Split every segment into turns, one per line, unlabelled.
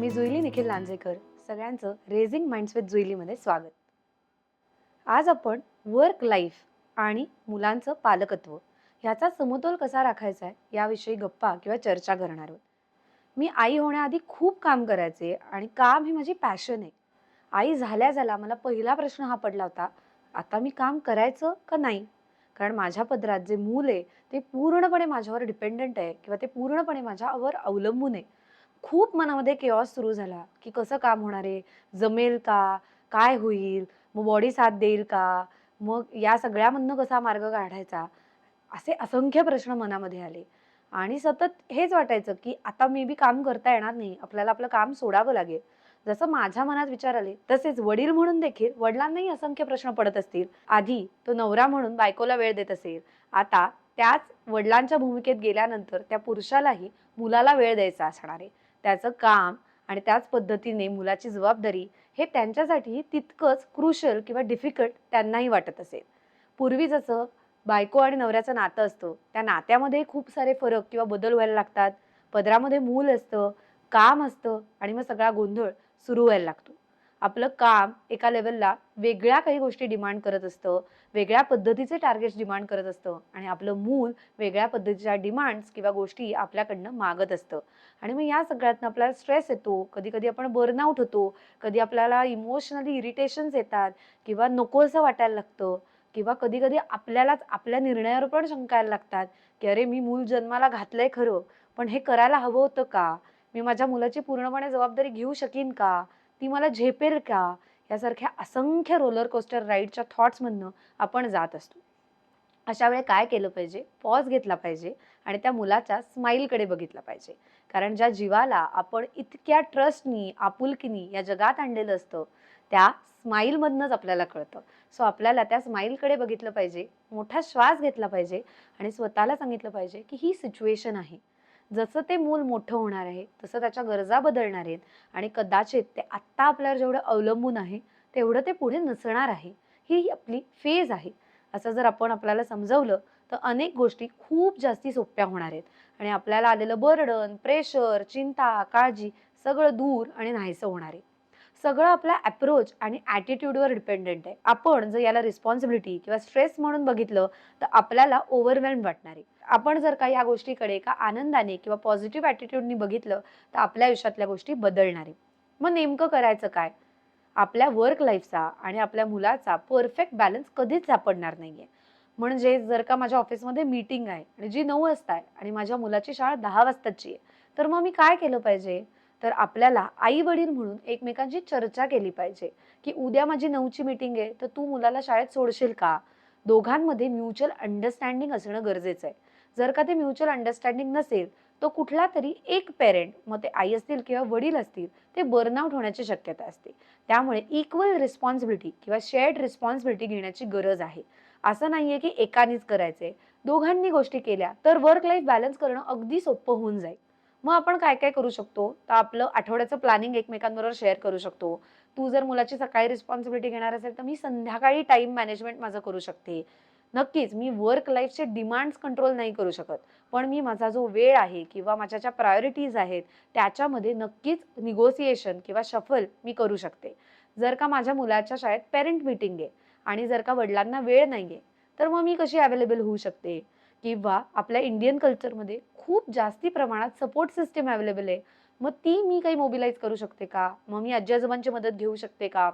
मी जुईली निखिल लांजेकर. सगळ्यांचं raising minds with जुईलीमध्ये स्वागत. आज आपण वर्क लाईफ आणि मुलांचं पालकत्व ह्याचा समतोल कसा राखायचा आहे याविषयी गप्पा किंवा चर्चा करणार आहोत. मी आई होण्याआधी खूप काम करायचे आणि काम ही माझी पॅशन आहे. आई झाल्या झाल्या मला पहिला प्रश्न हा पडला होता, आता मी काम करायचं का नाही? कारण माझ्या पदरात जे मूल आहे ते पूर्णपणे माझ्यावर डिपेंडंट आहे किंवा ते पूर्णपणे माझ्यावर अवलंबून आहे. खूप मनामध्ये केऑस सुरू झाला, की कसं काम होणार आहे? जमेल का? काय होईल? मग बॉडी साथ देईल का? मग या सगळ्यामधनं कसा मार्ग काढायचा? असे असंख्य प्रश्न मनामध्ये आले आणि सतत हेच वाटायचं, की आता मे बी काम करता येणार नाही. आपल्याला आपलं काम सोडावं लागेल. जसं माझ्या मनात विचार आले, तसेच वडील म्हणून देखील वडिलांनाही असंख्य प्रश्न पडत असतील. आधी तो नवरा म्हणून बायकोला वेळ देत असेल. आता त्याच वडिलांच्या भूमिकेत गेल्यानंतर त्या पुरुषालाही मुलाला वेळ द्यायचा असणार आहे. त्याचं काम आणि त्याच पद्धतीने मुलाची जबाबदारी हे त्यांच्यासाठी तितकंच क्रुशल किंवा डिफिकल्ट त्यांनाही वाटत असेल. पूर्वी जसं बायको आणि नवऱ्याचं नातं असतं, त्या नात्यामध्ये खूप सारे फरक किंवा बदल व्हायला लागतात. पदरामध्ये मूल असतं, काम असतं आणि मग सगळा गोंधळ सुरू व्हायला लागतो. आपलं काम एका लेव्हलला वेगळ्या काही गोष्टी डिमांड करत असतं, वेगळ्या पद्धतीचे टार्गेट्स डिमांड करत असतं आणि आपलं मूल वेगळ्या पद्धतीच्या डिमांड्स किंवा गोष्टी आपल्याकडनं मागत असतं. आणि मग या सगळ्यातनं आपल्याला स्ट्रेस येतो, कधी-कधी आपण बर्नआउट होतो, कधी आपल्याला इमोशनली इरिटेशन्स येतात किंवा नकोसं वाटायला लागतं किंवा कधी-कधी आपल्यालाच आपल्या निर्णयावर पण शंका यायला लागतात, की अरे मी मूल जन्माला घातलंय खरं, पण हे करायला हवं होतं का? मी माझ्या मुलाची पूर्णपणे जबाबदारी घेऊ शकीन का? ती मला झेपेल का? यासारख्या असंख्य रोलर कोस्टर राईडच्या थॉट्समधनं आपण जात असतो. अशा वेळी काय केलं पाहिजे? पॉज घेतला पाहिजे आणि त्या मुलाच्या स्माईलकडे बघितलं पाहिजे. कारण ज्या जीवाला आपण इतक्या ट्रस्टनी, आपुलकीनी या जगात आणलेलं असतं, त्या स्माईलमधनंच आपल्याला कळतं. सो आपल्याला त्या स्माईलकडे बघितलं पाहिजे, मोठा श्वास घेतला पाहिजे आणि स्वतःला सांगितलं पाहिजे, की ही सिच्युएशन आहे. जसं ते मूल मोठं होणार आहे, तसं त्याच्या गरजा बदलणार आहेत आणि कदाचित ते आत्ता आपल्यावर जेवढं अवलंबून आहे, तेवढं ते पुढे नसणार आहे. ही आपली फेज आहे. असं जर आपण आपल्याला समजवलं, तर अनेक गोष्टी खूप जास्ती सोप्या होणार आहेत आणि आपल्याला आलेलं बर्डन, प्रेशर, चिंता, काळजी सगळं दूर आणि नाहीसं होणार आहे. सगळं आपला अप्रोच आणि ॲटिट्यूडवर डिपेंडंट आहे. आपण जर याला रिस्पॉन्सिबिलिटी किंवा स्ट्रेस म्हणून बघितलं, तर आपल्याला ओव्हरवेल्म वाटणार आहे. आपण जर का या गोष्टीकडे एका आनंदाने किंवा पॉझिटिव्ह ॲटिट्यूडनी बघितलं, तर आपल्या आयुष्यातल्या गोष्टी बदलणार आहे. मग नेमकं करायचं काय? आपल्या वर्क लाईफचा आणि आपल्या मुलाचा परफेक्ट बॅलन्स कधीच सापडणार नाहीये. म्हणजे जर का माझ्या ऑफिसमध्ये मीटिंग आहे आणि जी 9 वाजता आहे आणि माझ्या मुलाची शाळा 10 वाजताची आहे, तर मग मी काय केलं पाहिजे? तर आपल्याला आई-वडील म्हणून एकमेकांची चर्चा केली पाहिजे, की उद्या माझी 9ची मीटिंग आहे, तर तू मुलाला शाळेत सोडशील का? दोघांमध्ये म्युच्युअल अंडरस्टँडिंग असणं गरजेचं आहे. जर का ते म्युच्युअल अंडरस्टँडिंग नसेल, तो कुठलातरी एक पेरेंट, मग ते आई असतील किंवा वडील असतील, ते बर्नआउट होण्याची शक्यता असते. त्यामुळे इक्वल रिस्पॉन्सिबिलिटी किंवा शेअर्ड रिस्पॉन्सिबिलिटी घेण्याची गरज आहे. असं नाहीये की एकानीच करायचंय. दोघांनी गोष्टी केल्या तर वर्क लाईफ बॅलन्स करणं अगदी सोपं होऊन जाईल. मग आपण काय-काय करू शकतो? तर आपलं आठवड्याचं प्लॅनिंग एकमेकांबरोबर शेअर करू शकतो. तू जर मुलाची सकाळी रिस्पॉन्सिबिलिटी घेणार असेल, तर मी संध्याकाळी टाईम मॅनेजमेंट माझं करू शकते. नक्कीच मी वर्क लाईफचे डिमांड्स कंट्रोल नाही करू शकत. पण मी माझा जो वेळ आहे किंवा माझ्या ज्या प्रायोरिटीज आहेत, त्याच्यामध्ये नक्कीच निगोसिएशन किंवा शफल मी करू शकते. जर का माझ्या मुलाच्या शाळेत पेरेंट मीटिंग आहे आणि जर का वडिलांना वेळ नाहीये, तर मग मी कशी अवेलेबल होऊ शकते? किंवा आपल्या इंडियन कल्चरमध्ये खूप जास्ती प्रमाणात सपोर्ट सिस्टम अवेलेबल आहे. मग ती मी काही मोबिलाईज करू शकते का? मग मी आजी-आजोबांची मदत घेऊ शकते का?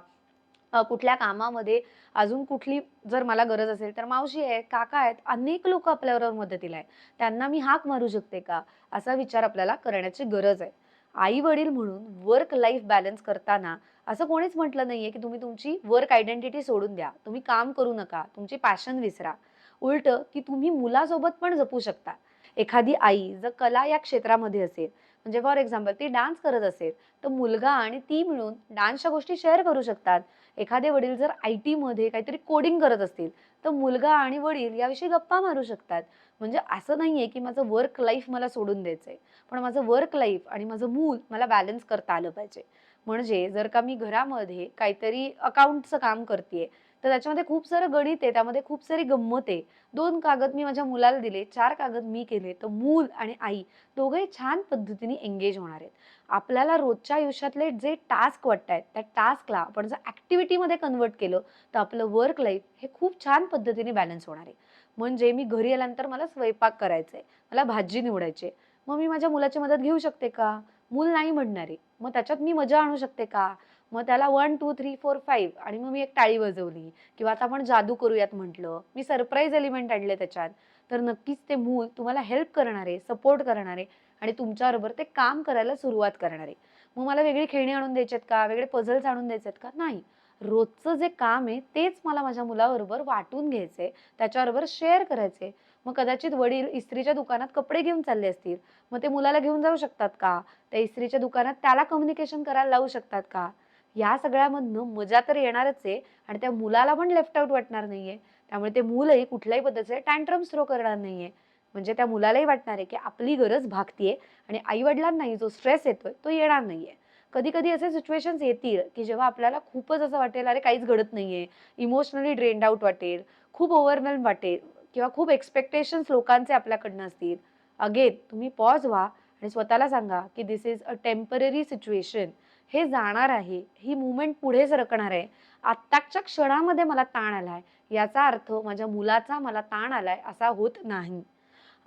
कुठल्या कामामध्ये अजून कुठली जर मला गरज असेल, तर मावशी आहे, काका आहेत, अनेक लोकं आपल्याबरोबर मदतीला आहे. त्यांना मी हाक मारू शकते का? असा विचार आपल्याला करण्याची गरज आहे. आई-वडील म्हणून वर्क लाईफ बॅलन्स करताना असं कोणीच म्हटलं नाहीये, की तुम्ही तुमची वर्क आयडेंटिटी सोडून द्या. तुम्ही काम करू नका. तुमची पॅशन विसरा. उलटं की तुम्ही मुलासोबत पण जपू शकता. एखादी आई जर कला या क्षेत्रामध्ये असेल, म्हणजे फॉर एक्झाम्पल ती डान्स करत असेल, तर मुलगा आणि ती मिळून डान्सच्या गोष्टी शेअर करू शकतात. एखादे वडील जर आय-टीमध्ये काहीतरी कोडिंग करत असतील, तर मुलगा आणि वडील याविषयी गप्पा मारू शकतात. म्हणजे असं नाहीये, की माझं वर्क लाईफ मला सोडून द्यायचंय. पण माझं वर्क लाईफ आणि माझं मूल मला बॅलन्स करता आलं पाहिजे. म्हणजे जर का मी घरामध्ये काहीतरी अकाउंटचं काम करतीये, तर त्याच्यामध्ये खूप सारं गणित आहे, त्यामध्ये खूप सारी गंमत आहे. 2 कागद मी माझ्या मुलाला दिले, 4 कागद मी केले, तर मूल आणि आई दोघंही छान पद्धतीने एंगेज होणार आहेत. आपल्याला रोजच्या आयुष्यातले जे टास्क वाटतायत, त्या टास्कला आपण जर ॲक्टिव्हिटीमध्ये कन्व्हर्ट केलं, तर आपलं वर्क लाईफ हे खूप छान पद्धतीने बॅलन्स होणार आहे. म्हणजे मी घरी आल्यानंतर मला स्वयंपाक करायचा आहे, मला भाजी निवडायची आहे. मग मी माझ्या मुलाची मदत घेऊ शकते का? मूल नाही म्हणणार आहे. मग त्याच्यात मी मजा आणू शकते का? मग त्याला 1, 2, 3, 4, 5 आणि मग मी एक टाळी वाजवली किंवा आता आपण जादू करूयात म्हटलं. मी सरप्राईज एलिमेंट आणले त्याच्यात. तर नक्कीच ते मूल तुम्हाला हेल्प करणार आहे, सपोर्ट करणार आहे आणि तुमच्याबरोबर ते काम करायला सुरुवात करणार आहे. मग मला वेगळी खेळणी आणून द्यायची आहेत का? वेगळे पझल्स आणून द्यायचे आहेत का? नाही. रोजचं जे काम आहे तेच मला माझ्या मुलाबरोबर वाटून घ्यायचंय, त्याच्याबरोबर शेअर करायचंय. मग कदाचित वडील इस्त्रीच्या दुकानात कपडे घेऊन चालले असतील. मग ते मुलाला घेऊन जाऊ शकतात का? त्या इस्त्रीच्या दुकानात त्याला कम्युनिकेशन करायला लावू शकतात का? या सगळ्यामधनं मजा तर येणारच आहे आणि त्या मुलाला पण लेफ्ट आउट वाटणार नाहीये. त्यामुळे ते मूलही कुठल्याही पद्धतीचे टँट्रम्स थ्रो करणार नाहीये. म्हणजे त्या मुलालाही वाटणार आहे, की आपली गरज भागतीये आणि आई-वडिलांनाही जो स्ट्रेस येतोय तो येणार नाहीये. कधी-कधी असे सिच्युएशन्स येतील, की जेव्हा आपल्याला खूपच असं वाटेल, अरे काहीच घडत नाहीये. इमोशनली ड्रेन्ड आउट वाटेल, खूप ओव्हरवेल्म वाटेल किंवा खूप एक्स्पेक्टेशन्स लोकांचे आपल्याकडनं असतील. अगेन तुम्ही पॉज व्हा आणि स्वतःला सांगा, की "this is a temporary situation." हे जाणार आहे. ही मूव्हमेंट पुढे सरकणार आहे. आत्ताच्या क्षणामध्ये मला ताण आलाय, याचा अर्थ माझ्या मुलाचा मला ताण आलाय असा होत नाही.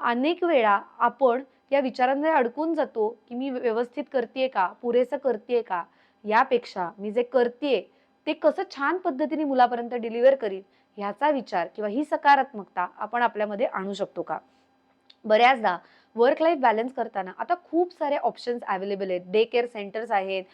अनेक वेळा आपण या विचारांमध्ये अडकून जातो, की मी व्यवस्थित करतीये का? पुरेसं करतीये का? यापेक्षा मी जे करतीये, ते कसं छान पद्धतीने मुलापर्यंत डिलिव्हर करीन, ह्याचा विचार किंवा ही सकारात्मकता आपण आपल्यामध्ये आणू शकतो का? बऱ्याचदा वर्क लाईफ बॅलन्स करताना आता खूप सारे ऑप्शन्स अवेलेबल आहेत. डे केअर सेंटर्स आहेत.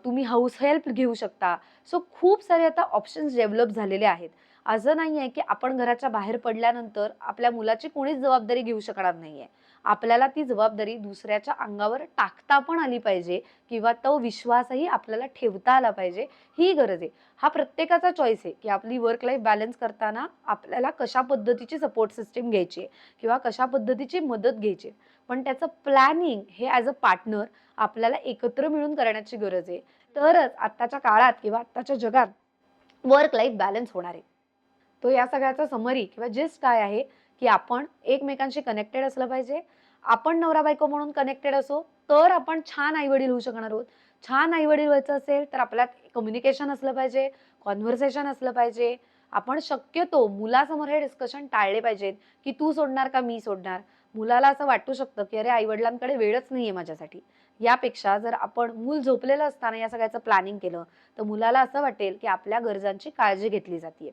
तुम्ही हाऊस हेल्प घेऊ शकता. सो खूप सारे आता ऑप्शन्स डेव्हलप झालेले आहेत. असं नाहीये, की आपण घराच्या बाहेर पडल्यानंतर आपल्या मुलाची कोणीच जबाबदारी घेऊ शकणार नाहीये. आपल्याला ती जबाबदारी दुसऱ्याच्या अंगावर टाकता पण आली पाहिजे किंवा तो विश्वासही आपल्याला ठेवता आला पाहिजे, ही गरज आहे. हा प्रत्येकाचा चॉईस आहे, की आपली वर्क लाईफ बॅलन्स करताना आपल्याला कशा पद्धतीची सपोर्ट सिस्टम घ्यायची आहे किंवा कशा पद्धतीची मदत घ्यायची आहे. पण त्याचं प्लॅनिंग हे ॲज अ पार्टनर आपल्याला एकत्र मिळून करण्याची गरज आहे. तरच आत्ताच्या काळात किंवा आत्ताच्या जगात वर्क लाईफ बॅलन्स होणार आहे. तो या सगळ्याचा समरी किंवा जिस्ट काय आहे, की आपण एकमेकांशी कनेक्टेड असलं पाहिजे. आपण नवरा-बायको म्हणून कनेक्टेड असो, तर आपण छान आई-वडील होऊ शकणार आहोत. छान आई-वडील व्हायचं असेल, तर आपल्यात कम्युनिकेशन असलं पाहिजे, कन्व्हर्सेशन असलं पाहिजे. आपण शक्यतो मुलासमोर हे डिस्कशन टाळले पाहिजेत, की तू सोडणार का मी सोडणार? मुलाला असं वाटू शकतं, की अरे आई-वडिलांकडे वेळच नाहीये माझ्यासाठी. यापेक्षा जर आपण मूल झोपलेलं असताना या सगळ्याचं प्लॅनिंग केलं, तर मुलाला असं वाटेल, की आपल्या गरजांची काळजी घेतली जातीये.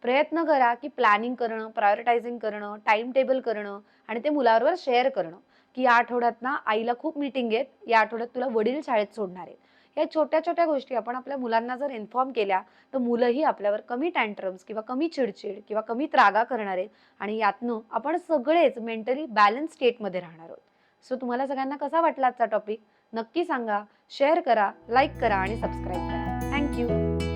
प्रयत्न करा, की प्लॅनिंग करणं, प्रायोरिटायझिंग करणं, टाईम टेबल करणं आणि ते मुलाबरोबर शेअर करणं, की या आठवड्यात ना आईला खूप मीटिंग आहेत, या आठवड्यात तुला वडील शाळेत सोडणार आहेत. या छोट्या-छोट्या गोष्टी आपण आपल्या मुलांना जर इन्फॉर्म केल्या, तर मुलंही आपल्यावर कमी टँट्रम्स किंवा कमी चिडचिड किंवा कमी त्रागा करणार आहेत आणि यातनं आपण सगळेच मेंटली बॅलन्स स्टेटमध्ये राहणार आहोत. सो तुम्हाला सगळ्यांना कसा वाटला आजचा टॉपिक? नक्की सांगा, शेअर करा, लाईक करा आणि सबस्क्राईब करा. थँक